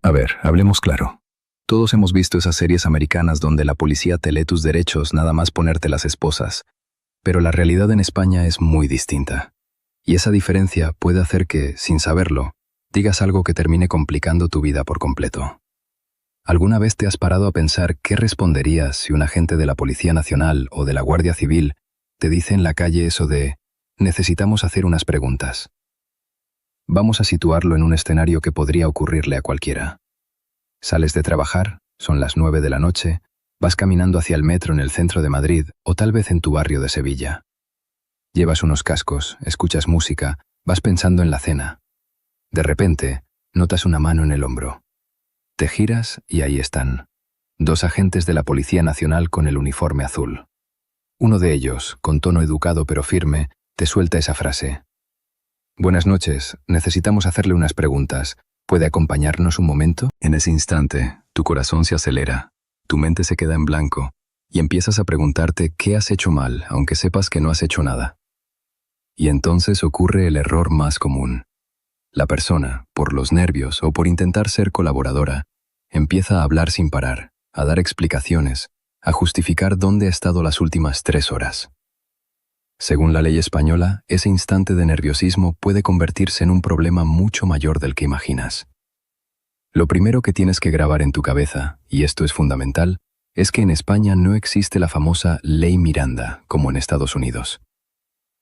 A ver, hablemos claro. Todos hemos visto esas series americanas donde la policía te lee tus derechos nada más ponerte las esposas, pero la realidad en España es muy distinta. Y esa diferencia puede hacer que, sin saberlo, digas algo que termine complicando tu vida por completo. ¿Alguna vez te has parado a pensar qué responderías si un agente de la Policía Nacional o de la Guardia Civil te dice en la calle eso de «necesitamos hacer unas preguntas»? Vamos a situarlo en un escenario que podría ocurrirle a cualquiera. Sales de trabajar, son las 9 de la noche, vas caminando hacia el metro en el centro de Madrid o tal vez en tu barrio de Sevilla. Llevas unos cascos, escuchas música, vas pensando en la cena. De repente, notas una mano en el hombro. Te giras y ahí están. 2 agentes de la Policía Nacional con el uniforme azul. Uno de ellos, con tono educado pero firme, te suelta esa frase. «Buenas noches, necesitamos hacerle unas preguntas. ¿Puede acompañarnos un momento?» En ese instante, tu corazón se acelera, tu mente se queda en blanco y empiezas a preguntarte qué has hecho mal, aunque sepas que no has hecho nada. Y entonces ocurre el error más común. La persona, por los nervios o por intentar ser colaboradora, empieza a hablar sin parar, a dar explicaciones, a justificar dónde ha estado las últimas 3 horas. Según la ley española, ese instante de nerviosismo puede convertirse en un problema mucho mayor del que imaginas. Lo primero que tienes que grabar en tu cabeza, y esto es fundamental, es que en España no existe la famosa Ley Miranda, como en Estados Unidos.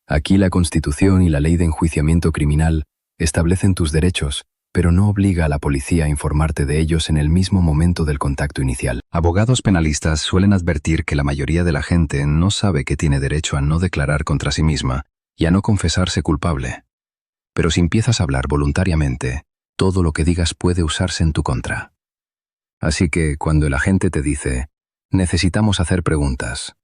Aquí la Constitución y la Ley de Enjuiciamiento Criminal establecen tus derechos, pero no obliga a la policía a informarte de ellos en el mismo momento del contacto inicial. Abogados penalistas suelen advertir que la mayoría de la gente no sabe que tiene derecho a no declarar contra sí misma y a no confesarse culpable. Pero si empiezas a hablar voluntariamente, todo lo que digas puede usarse en tu contra. Así que cuando el agente te dice, «necesitamos hacer preguntas»,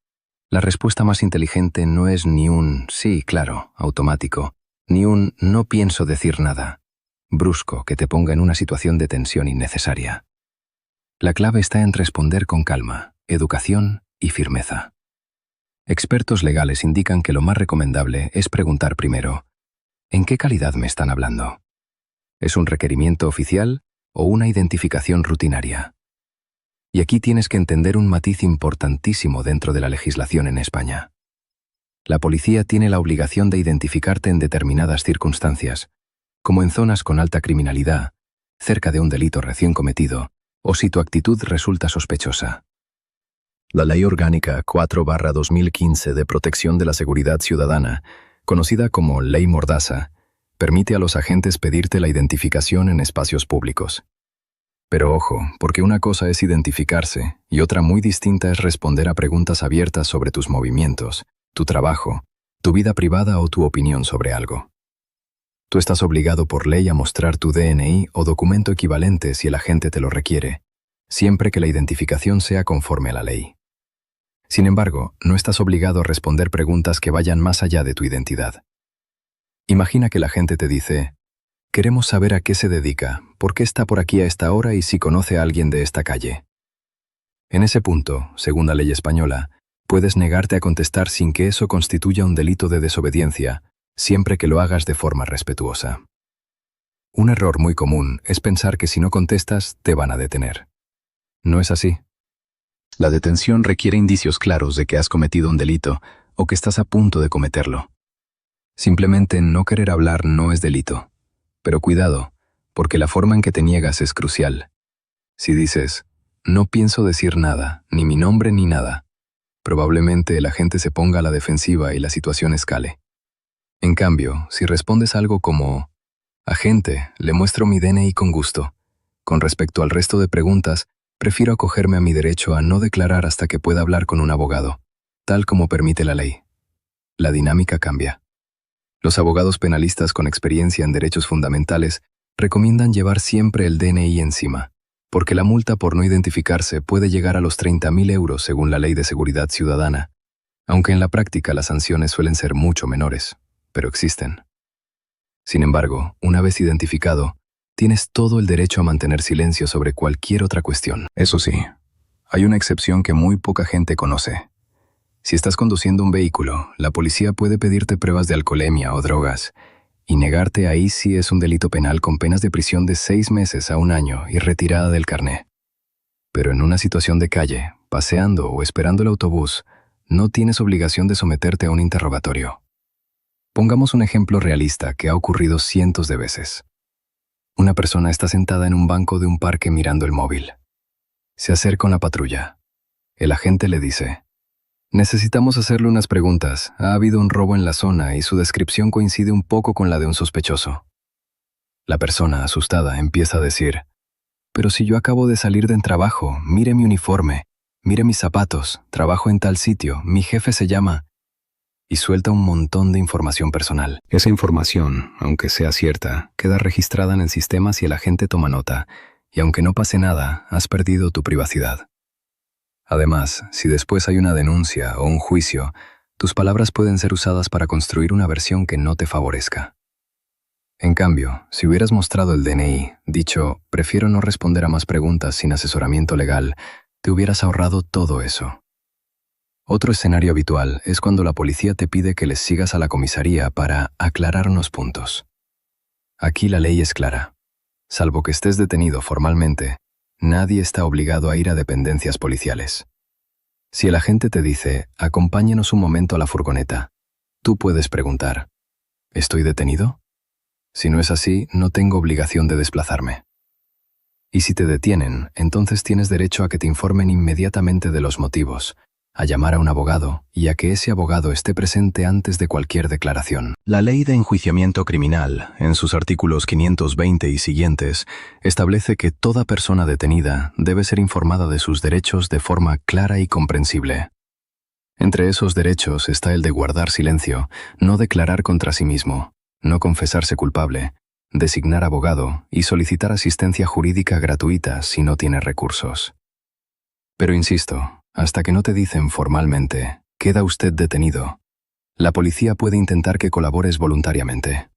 la respuesta más inteligente no es ni un «sí, claro», automático, ni un «no pienso decir nada», brusco, que te ponga en una situación de tensión innecesaria. La clave está en responder con calma, educación y firmeza. Expertos legales indican que lo más recomendable es preguntar primero, ¿en qué calidad me están hablando? ¿Es un requerimiento oficial o una identificación rutinaria? Y aquí tienes que entender un matiz importantísimo dentro de la legislación en España. La policía tiene la obligación de identificarte en determinadas circunstancias, como en zonas con alta criminalidad, cerca de un delito recién cometido, o si tu actitud resulta sospechosa. La Ley Orgánica 4/2015 de Protección de la Seguridad Ciudadana, conocida como Ley Mordaza, permite a los agentes pedirte la identificación en espacios públicos. Pero ojo, porque una cosa es identificarse y otra muy distinta es responder a preguntas abiertas sobre tus movimientos, tu trabajo, tu vida privada o tu opinión sobre algo. Tú estás obligado por ley a mostrar tu DNI o documento equivalente si el agente te lo requiere, siempre que la identificación sea conforme a la ley. Sin embargo, no estás obligado a responder preguntas que vayan más allá de tu identidad. Imagina que la agente te dice, «Queremos saber a qué se dedica, por qué está por aquí a esta hora y si conoce a alguien de esta calle». En ese punto, según la ley española, puedes negarte a contestar sin que eso constituya un delito de desobediencia, siempre que lo hagas de forma respetuosa. Un error muy común es pensar que si no contestas, te van a detener. No es así. La detención requiere indicios claros de que has cometido un delito o que estás a punto de cometerlo. Simplemente no querer hablar no es delito. Pero cuidado, porque la forma en que te niegas es crucial. Si dices, «no pienso decir nada, ni mi nombre ni nada», probablemente el agente se ponga a la defensiva y la situación escale. En cambio, si respondes algo como, «Agente, le muestro mi DNI con gusto. Con respecto al resto de preguntas, prefiero acogerme a mi derecho a no declarar hasta que pueda hablar con un abogado, tal como permite la ley». La dinámica cambia. Los abogados penalistas con experiencia en derechos fundamentales recomiendan llevar siempre el DNI encima, porque la multa por no identificarse puede llegar a los 30.000 euros según la Ley de Seguridad Ciudadana, aunque en la práctica las sanciones suelen ser mucho menores, pero existen. Sin embargo, una vez identificado, tienes todo el derecho a mantener silencio sobre cualquier otra cuestión. Eso sí, hay una excepción que muy poca gente conoce. Si estás conduciendo un vehículo, la policía puede pedirte pruebas de alcoholemia o drogas, Y negarte ahí sí es un delito penal con penas de prisión de 6 meses a 1 año y retirada del carné. Pero en una situación de calle, paseando o esperando el autobús, no tienes obligación de someterte a un interrogatorio. Pongamos un ejemplo realista que ha ocurrido cientos de veces. Una persona está sentada en un banco de un parque mirando el móvil. Se acerca una patrulla. El agente le dice: necesitamos hacerle unas preguntas. Ha habido un robo en la zona y su descripción coincide un poco con la de un sospechoso. La persona, asustada, empieza a decir: pero si yo acabo de salir del trabajo, mire mi uniforme, mire mis zapatos, trabajo en tal sitio, mi jefe se llama... Y suelta un montón de información personal. Esa información, aunque sea cierta, queda registrada en el sistema si el agente toma nota, y aunque no pase nada, has perdido tu privacidad. Además, si después hay una denuncia o un juicio, tus palabras pueden ser usadas para construir una versión que no te favorezca. En cambio, si hubieras mostrado el DNI, dicho, prefiero no responder a más preguntas sin asesoramiento legal, te hubieras ahorrado todo eso. Otro escenario habitual es cuando la policía te pide que les sigas a la comisaría para aclarar unos puntos. Aquí la ley es clara. Salvo que estés detenido formalmente, nadie está obligado a ir a dependencias policiales. Si el agente te dice, acompáñenos un momento a la furgoneta, tú puedes preguntar, ¿estoy detenido? Si no es así, no tengo obligación de desplazarme. Y si te detienen, entonces tienes derecho a que te informen inmediatamente de los motivos, a llamar a un abogado y a que ese abogado esté presente antes de cualquier declaración. La Ley de Enjuiciamiento Criminal, en sus artículos 520 y siguientes, establece que toda persona detenida debe ser informada de sus derechos de forma clara y comprensible. Entre esos derechos está el de guardar silencio, no declarar contra sí mismo, no confesarse culpable, designar abogado y solicitar asistencia jurídica gratuita si no tiene recursos. Pero insisto, hasta que no te dicen formalmente, queda usted detenido, la policía puede intentar que colabores voluntariamente.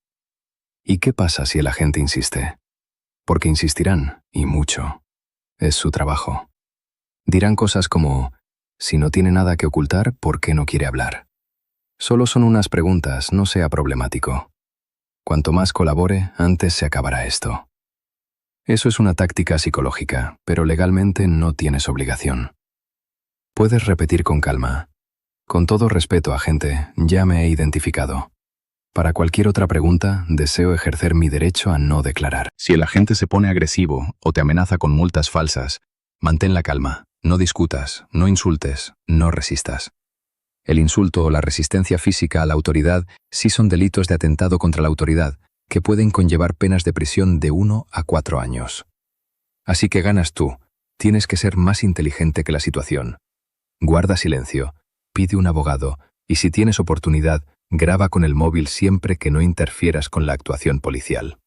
¿Y qué pasa si el agente insiste? Porque insistirán, y mucho. Es su trabajo. Dirán cosas como, si no tiene nada que ocultar, ¿por qué no quiere hablar? Solo son unas preguntas, no sea problemático. Cuanto más colabore, antes se acabará esto. Eso es una táctica psicológica, pero legalmente no tienes obligación. Puedes repetir con calma. Con todo respeto, agente, ya me he identificado. Para cualquier otra pregunta, deseo ejercer mi derecho a no declarar. Si el agente se pone agresivo o te amenaza con multas falsas, mantén la calma, no discutas, no insultes, no resistas. El insulto o la resistencia física a la autoridad sí son delitos de atentado contra la autoridad, que pueden conllevar penas de prisión de 1 a 4 años. Así que ganas tú, tienes que ser más inteligente que la situación. Guarda silencio, pide un abogado y si tienes oportunidad, graba con el móvil siempre que no interfieras con la actuación policial.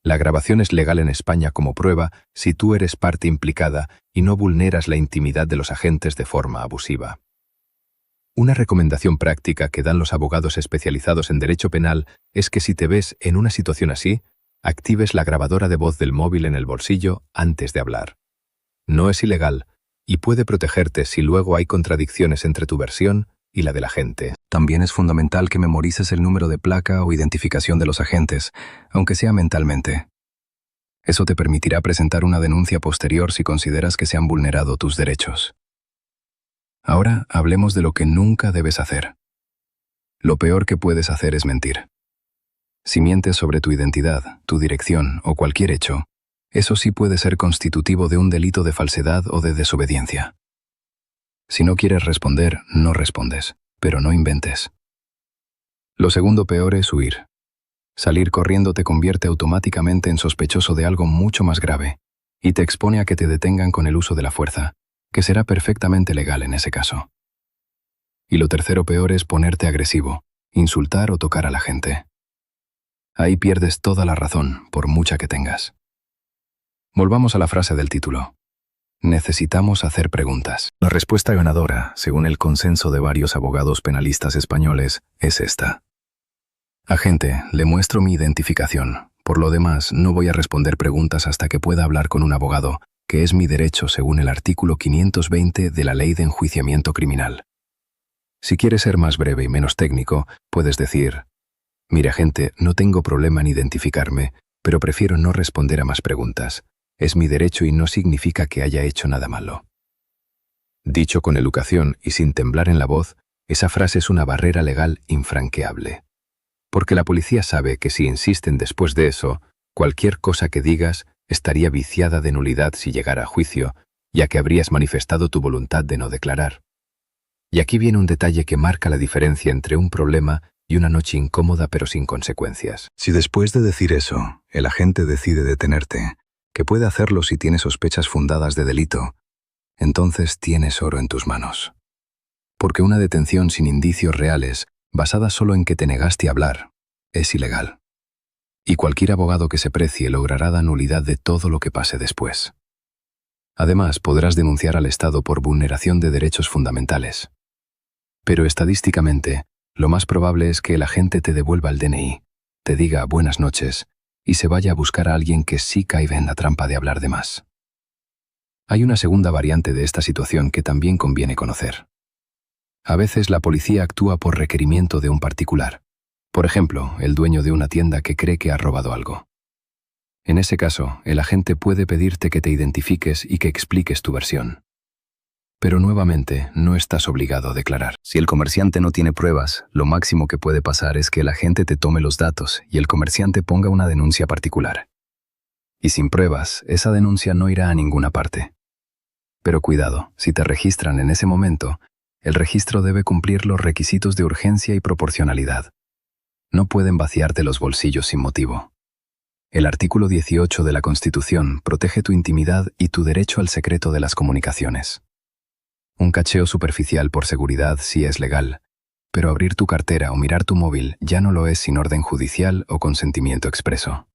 La grabación es legal en España como prueba si tú eres parte implicada y no vulneras la intimidad de los agentes de forma abusiva. Una recomendación práctica que dan los abogados especializados en derecho penal es que si te ves en una situación así, actives la grabadora de voz del móvil en el bolsillo antes de hablar. No es ilegal y puede protegerte si luego hay contradicciones entre tu versión y la del agente. También es fundamental que memorices el número de placa o identificación de los agentes, aunque sea mentalmente. Eso te permitirá presentar una denuncia posterior si consideras que se han vulnerado tus derechos. Ahora hablemos de lo que nunca debes hacer. Lo peor que puedes hacer es mentir. Si mientes sobre tu identidad, tu dirección o cualquier hecho, eso sí puede ser constitutivo de un delito de falsedad o de desobediencia. Si no quieres responder, no respondes, pero no inventes. Lo segundo peor es huir. Salir corriendo te convierte automáticamente en sospechoso de algo mucho más grave y te expone a que te detengan con el uso de la fuerza, que será perfectamente legal en ese caso. Y lo tercero peor es ponerte agresivo, insultar o tocar a la gente. Ahí pierdes toda la razón, por mucha que tengas. Volvamos a la frase del título. Necesitamos hacer preguntas. La respuesta ganadora, según el consenso de varios abogados penalistas españoles, es esta. Agente, le muestro mi identificación. Por lo demás, no voy a responder preguntas hasta que pueda hablar con un abogado, que es mi derecho según el artículo 520 de la Ley de Enjuiciamiento Criminal. Si quieres ser más breve y menos técnico, puedes decir, Mira, gente, no tengo problema en identificarme, pero prefiero no responder a más preguntas. Es mi derecho y no significa que haya hecho nada malo. Dicho con educación y sin temblar en la voz, esa frase es una barrera legal infranqueable. Porque la policía sabe que si insisten después de eso, cualquier cosa que digas estaría viciada de nulidad si llegara a juicio, ya que habrías manifestado tu voluntad de no declarar. Y aquí viene un detalle que marca la diferencia entre un problema y una noche incómoda pero sin consecuencias. Si después de decir eso, el agente decide detenerte, que puede hacerlo si tiene sospechas fundadas de delito, entonces tienes oro en tus manos. Porque una detención sin indicios reales, basada solo en que te negaste a hablar, es ilegal. Y cualquier abogado que se precie logrará la nulidad de todo lo que pase después. Además, podrás denunciar al Estado por vulneración de derechos fundamentales. Pero estadísticamente, lo más probable es que el agente te devuelva el DNI, te diga buenas noches y se vaya a buscar a alguien que sí caiga en la trampa de hablar de más. Hay una segunda variante de esta situación que también conviene conocer. A veces la policía actúa por requerimiento de un particular. Por ejemplo, el dueño de una tienda que cree que ha robado algo. En ese caso, el agente puede pedirte que te identifiques y que expliques tu versión. Pero nuevamente, no estás obligado a declarar. Si el comerciante no tiene pruebas, lo máximo que puede pasar es que el agente te tome los datos y el comerciante ponga una denuncia particular. Y sin pruebas, esa denuncia no irá a ninguna parte. Pero cuidado, si te registran en ese momento, el registro debe cumplir los requisitos de urgencia y proporcionalidad. No pueden vaciarte los bolsillos sin motivo. El artículo 18 de la Constitución protege tu intimidad y tu derecho al secreto de las comunicaciones. Un cacheo superficial por seguridad sí es legal, pero abrir tu cartera o mirar tu móvil ya no lo es sin orden judicial o consentimiento expreso.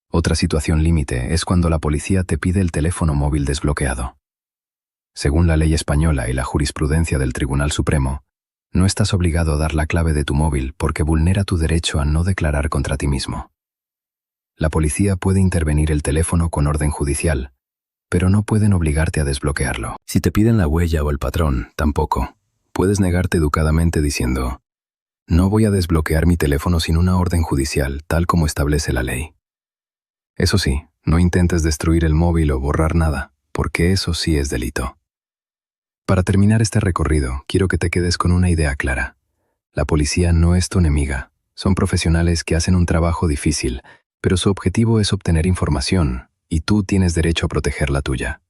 Otra situación límite es cuando la policía te pide el teléfono móvil desbloqueado. Según la ley española y la jurisprudencia del Tribunal Supremo, no estás obligado a dar la clave de tu móvil porque vulnera tu derecho a no declarar contra ti mismo. La policía puede intervenir el teléfono con orden judicial, pero no pueden obligarte a desbloquearlo. Si te piden la huella o el patrón, tampoco. Puedes negarte educadamente diciendo, no voy a desbloquear mi teléfono sin una orden judicial, tal como establece la ley. Eso sí, no intentes destruir el móvil o borrar nada, porque eso sí es delito. Para terminar este recorrido, quiero que te quedes con una idea clara. La policía no es tu enemiga. Son profesionales que hacen un trabajo difícil, pero su objetivo es obtener información, y tú tienes derecho a proteger la tuya.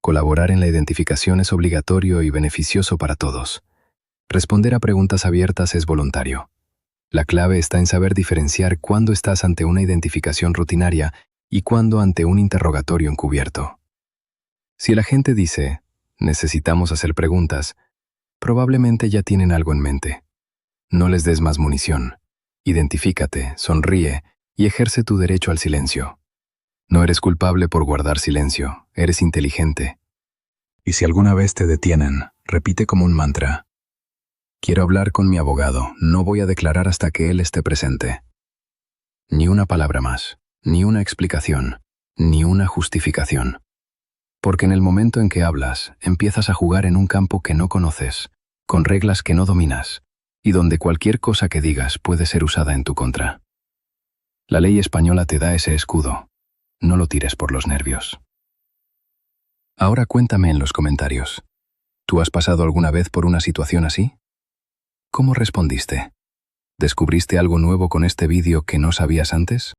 Colaborar en la identificación es obligatorio y beneficioso para todos. Responder a preguntas abiertas es voluntario. La clave está en saber diferenciar cuándo estás ante una identificación rutinaria y cuándo ante un interrogatorio encubierto. Si el agente dice, necesitamos hacer preguntas, probablemente ya tienen algo en mente. No les des más munición. Identifícate, sonríe y ejerce tu derecho al silencio. No eres culpable por guardar silencio, eres inteligente. Y si alguna vez te detienen, repite como un mantra: quiero hablar con mi abogado, no voy a declarar hasta que él esté presente. Ni una palabra más, ni una explicación, ni una justificación. Porque en el momento en que hablas, empiezas a jugar en un campo que no conoces, con reglas que no dominas, y donde cualquier cosa que digas puede ser usada en tu contra. La ley española te da ese escudo. No lo tires por los nervios. Ahora cuéntame en los comentarios. ¿Tú has pasado alguna vez por una situación así? ¿Cómo respondiste? ¿Descubriste algo nuevo con este vídeo que no sabías antes?